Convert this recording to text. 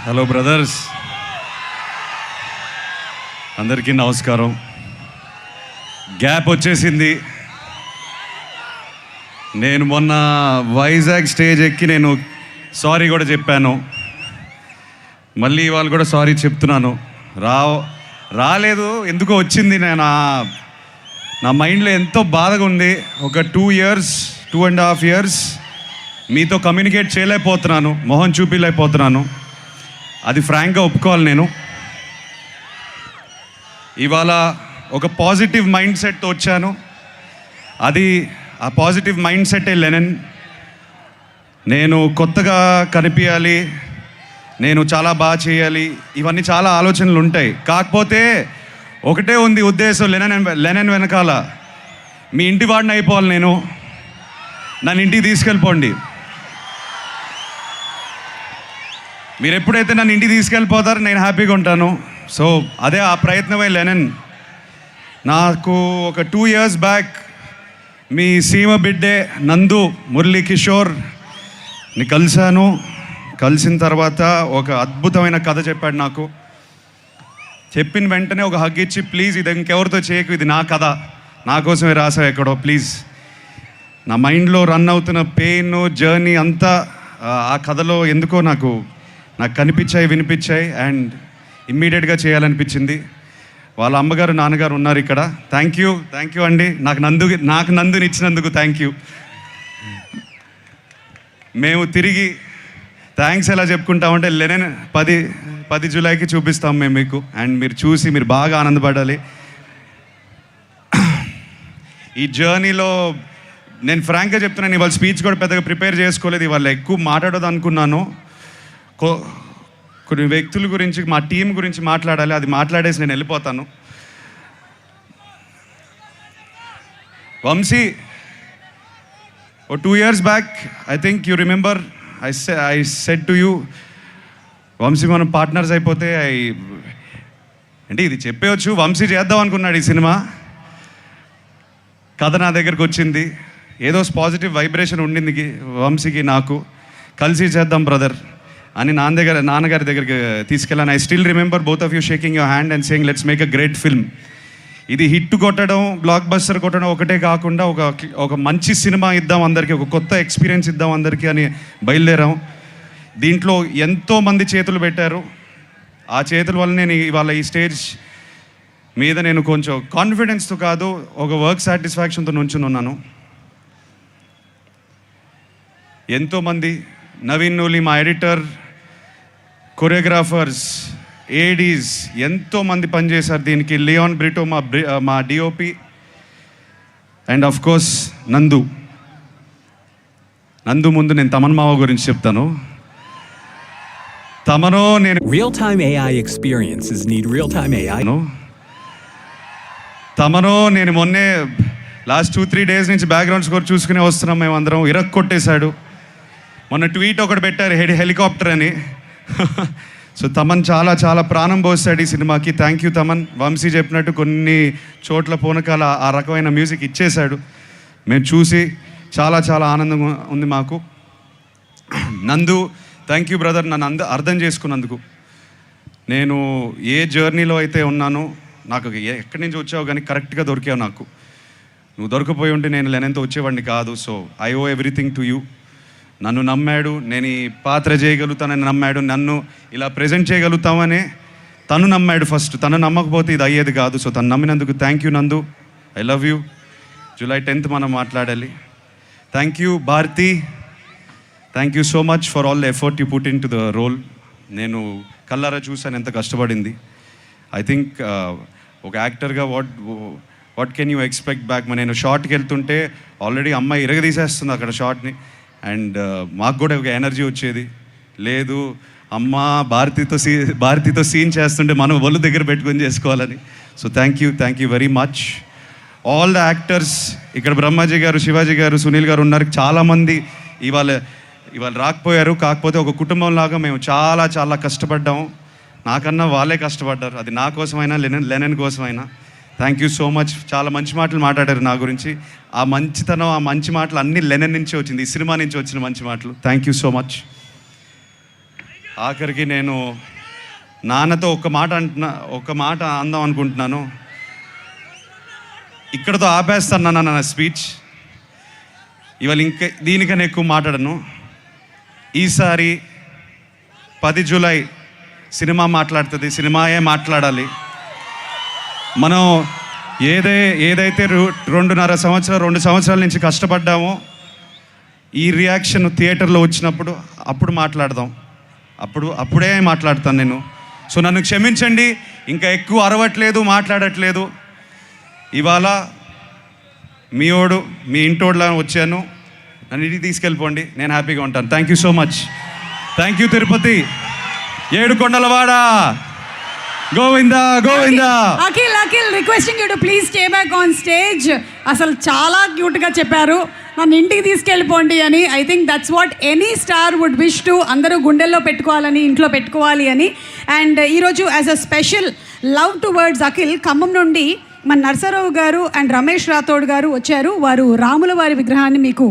Hello brothers, అందరికీ నమస్కారం. Gap వచ్చేసింది. నేను మొన్న వైజాగ్ స్టేజ్ ఎక్కి నేను సారీ కూడా చెప్పాను. మళ్ళీ వాళ్ళు కూడా సారీ చెప్తున్నాను. రాలేదు, ఎందుకో వచ్చింది. నా మైండ్లో ఎంతో బాధగా ఉంది. ఒక 2.5 years మీతో కమ్యూనికేట్ చేయలేకపోతున్నాను, మొహం చూపించలేకపోతున్నాను. అది ఫ్రాంక్గా ఒప్పుకోవాలి. నేను ఇవాళ ఒక పాజిటివ్ మైండ్ సెట్తో వచ్చాను. ఆ పాజిటివ్ మైండ్ సెట్టే లెనన్. నేను కొత్తగా కనిపించాలి, నేను చాలా బాగా చేయాలి, ఇవన్నీ చాలా ఆలోచనలు ఉంటాయి. కాకపోతే ఒకటే ఉంది ఉద్దేశం, లెనన్ వెనకాల మీ ఇంటి వాడిని అయిపోవాలి. నన్ను ఇంటికి తీసుకెళ్ళిపోండి. మీరు ఎప్పుడైతే నన్ను ఇంటికి తీసుకెళ్ళిపోతారో నేను హ్యాపీగా ఉంటాను. సో అదే ఆ ప్రయత్నమే లెనన్. నాకు ఒక 2 years బ్యాక్ మీ సీమ బిడ్డే నందు మురళీ కిషోర్ని కలిశాను. కలిసిన తర్వాత ఒక అద్భుతమైన కథ చెప్పాడు నాకు. చెప్పిన వెంటనే ఒక హగ్ ఇచ్చి, ప్లీజ్ ఇది ఇంకెవరితో చేయకు, ఇది నా కథ, నా కోసమే రాసావు ఎక్కడో, ప్లీజ్. నా మైండ్లో రన్ అవుతున్న పెయిన్ జర్నీ అంతా ఆ కథలో ఎందుకో నాకు కనిపించాయి, వినిపించాయి. అండ్ ఇమ్మీడియట్గా చేయాలనిపించింది. వాళ్ళ అమ్మగారు నాన్నగారు ఉన్నారు ఇక్కడ. థ్యాంక్ యూ అండి, నాకు నందుని ఇచ్చినందుకు థ్యాంక్ యూ. మేము తిరిగి థ్యాంక్స్ ఎలా చెప్పుకుంటామంటే లెనన్ 10 జూలైకి చూపిస్తాం మేము మీకు. అండ్ మీరు చూసి మీరు బాగా ఆనందపడాలి. ఈ జర్నీలో నేను ఫ్రాంక్గా చెప్తున్నాను, ఇవాళ స్పీచ్ కూడా పెద్దగా ప్రిపేర్ చేసుకోలేదు. ఇవాళ ఎక్కువ మాట్లాడదు అనుకున్నాను. కొన్ని వ్యక్తుల గురించి, మా టీం గురించి మాట్లాడాలి. అది మాట్లాడేసి నేను వెళ్ళిపోతాను. Vamshi, 2 years back I think you remember I said to you, Vamshi మనం పార్ట్నర్స్ అయిపోతే అంటే ఇది చెప్పవచ్చు. వంశీ చేద్దాం అనుకున్నాడు ఈ సినిమా. కథ నా దగ్గరకు వచ్చింది. ఏదో పాజిటివ్ వైబ్రేషన్ ఉండింది వంశీకి, నాకు. కలిసి చేద్దాం బ్రదర్ అని నాన్నగారి దగ్గరికి తీసుకెళ్ళాను. I still remember both of you shaking your hand and saying let's make a great film. ఇది హిట్ కొట్టడం, బ్లాక్ బస్టర్ కొట్టడం ఒకటే కాకుండా ఒక మంచి సినిమా ఇద్దాం అందరికీ, ఒక కొత్త ఎక్స్పీరియన్స్ ఇద్దాం అందరికీ అని బయలుదేరాం. దీంట్లో ఎంతోమంది చేతులు పెట్టారు. ఆ చేతుల వల్ల నేను ఇవాళ ఈ స్టేజ్ మీద నేను కొంచెం కాన్ఫిడెన్స్తో కాదు, ఒక వర్క్ సాటిస్ఫాక్షన్తో నుంచుని ఉన్నాను. ఎంతోమంది, నవీన్ నూలి మా ఎడిటర్, కొరియోగ్రాఫర్స్, ఏడీస్, ఎంతోమంది పనిచేశారు దీనికి. లియోన్ బ్రిటో మా డిఓపి, అండ్ ఆఫ్ కోర్స్ నందు ముందు నేను తమన్ మావ గురించి చెప్తాను. తమను నేను real time AI experiences need real time AI. తమను నేను మొన్నే లాస్ట్ 2-3 days నుంచి బ్యాక్గ్రౌండ్ స్కోర్ చూసుకునే వస్తున్నాం. మేమందరం కొట్టేశాడు. మొన్న ట్వీట్ ఒకటి పెట్టారు, హెలికాప్టర్ అని. సో తమన్ చాలా చాలా ప్రాణం పోస్తాడు ఈ సినిమాకి. Thank you Thaman. వంశీ చెప్పినట్టు కొన్ని చోట్ల పూనకాల ఆ రకమైన మ్యూజిక్ ఇచ్చేశాడు. మేము చూసి చాలా చాలా ఆనందంగా ఉంది మాకు. నందు, థ్యాంక్ యూ బ్రదర్, నన్ను అర్థం చేసుకున్నందుకు. నేను ఏ జర్నీలో అయితే ఉన్నానో, నాకు ఎక్కడి నుంచి వచ్చావు కానీ కరెక్ట్గా దొరికావు నాకు. నువ్వు దొరకపోయి ఉంటే నేను లెనన్తో వచ్చేవాడిని కాదు. So I owe everything to you. నన్ను నమ్మాడు, నేను ఈ పాత్ర చేయగలుగుతానని నమ్మాడు, నన్ను ఇలా ప్రజెంట్ చేయగలుగుతామని తను నమ్మాడు ఫస్ట్. తను నమ్మకపోతే ఇది అయ్యేది కాదు. సో తను నమ్మినందుకు thank you Nandu. I love you. July 10th మనం మాట్లాడాలి. Thank you Bharati, thank you so much for all the effort you put into the role. నేను కల్లారా చూసాను ఎంత కష్టపడింది. ఐ థింక్ ఒక యాక్టర్గా what can you expect back. నేను షార్ట్కి వెళ్తుంటే ఆల్రెడీ అమ్మాయి ఇరగదీసేస్తుంది అక్కడ షార్ట్ని. అండ్ మాకు కూడా ఒక ఎనర్జీ వచ్చేది. లేదు అమ్మ భారతితో సీన్ చేస్తుంటే మనం ఒళ్ళు దగ్గర పెట్టుకొని చేసుకోవాలని. So thank you very much all the actors. ఇక్కడ బ్రహ్మాజీ గారు, శివాజీ గారు, సునీల్ గారు ఉన్నారు. చాలామంది ఇవాళ రాకపోయారు. కాకపోతే ఒక కుటుంబం లాగా మేము చాలా చాలా కష్టపడ్డాము. నాకన్నా వాళ్ళే కష్టపడ్డారు. అది నా కోసమైనా లెనన్ కోసమైనా. Thank you so much. చాలా మంచి మాటలు మాట్లాడారు నా గురించి. ఆ మంచితనం, ఆ మంచి మాటలు అన్నీ లెనన్ నుంచి వచ్చింది, ఈ సినిమా నుంచి వచ్చిన మంచి మాటలు. Thank you so much. ఆఖరికి నేను నాన్నతో ఒక మాట అందాం అనుకుంటున్నాను. ఇక్కడతో ఆపేస్తాను నా స్పీచ్. ఇవాళ ఇంకా దీనికన్నా ఎక్కువ మాట్లాడను. ఈసారి 10 జూలై సినిమా మాట్లాడుతుంది, సినిమాయే మాట్లాడాలి. మనం ఏదైతే 2 సంవత్సరాల నుంచి కష్టపడ్డామో ఈ రియాక్షన్ థియేటర్లో వచ్చినప్పుడు అప్పుడు మాట్లాడదాం. అప్పుడే మాట్లాడతాను నేను. సో నన్ను క్షమించండి, ఇంకా ఎక్కువ అరవట్లేదు, మాట్లాడట్లేదు. ఇవాళ మీ ఇంటోడ్లా వచ్చాను. నన్ను ఇంటికి తీసుకెళ్ళిపోండి, నేను హ్యాపీగా ఉంటాను. Thank you so much. Thank you Tirupati, ఏడుకొండలవాడ, Govinda Govinda. Akhil requesting you to please stay back on stage. అసలు చాలా క్యూట్గా చెప్పారు, నన్ను ఇంటికి తీసుకెళ్ళిపోండి అని. I think that's what any star would wish to. అందరూ గుండెల్లో పెట్టుకోవాలని, ఇంట్లో పెట్టుకోవాలి అని. అండ్ ఈరోజు as a special love towards Akhil, Khammam నుండి మన నర్సరావు గారు అండ్ రమేష్ రాథోడ్ గారు వచ్చారు. వారు రాముల వారి విగ్రహాన్ని మీకు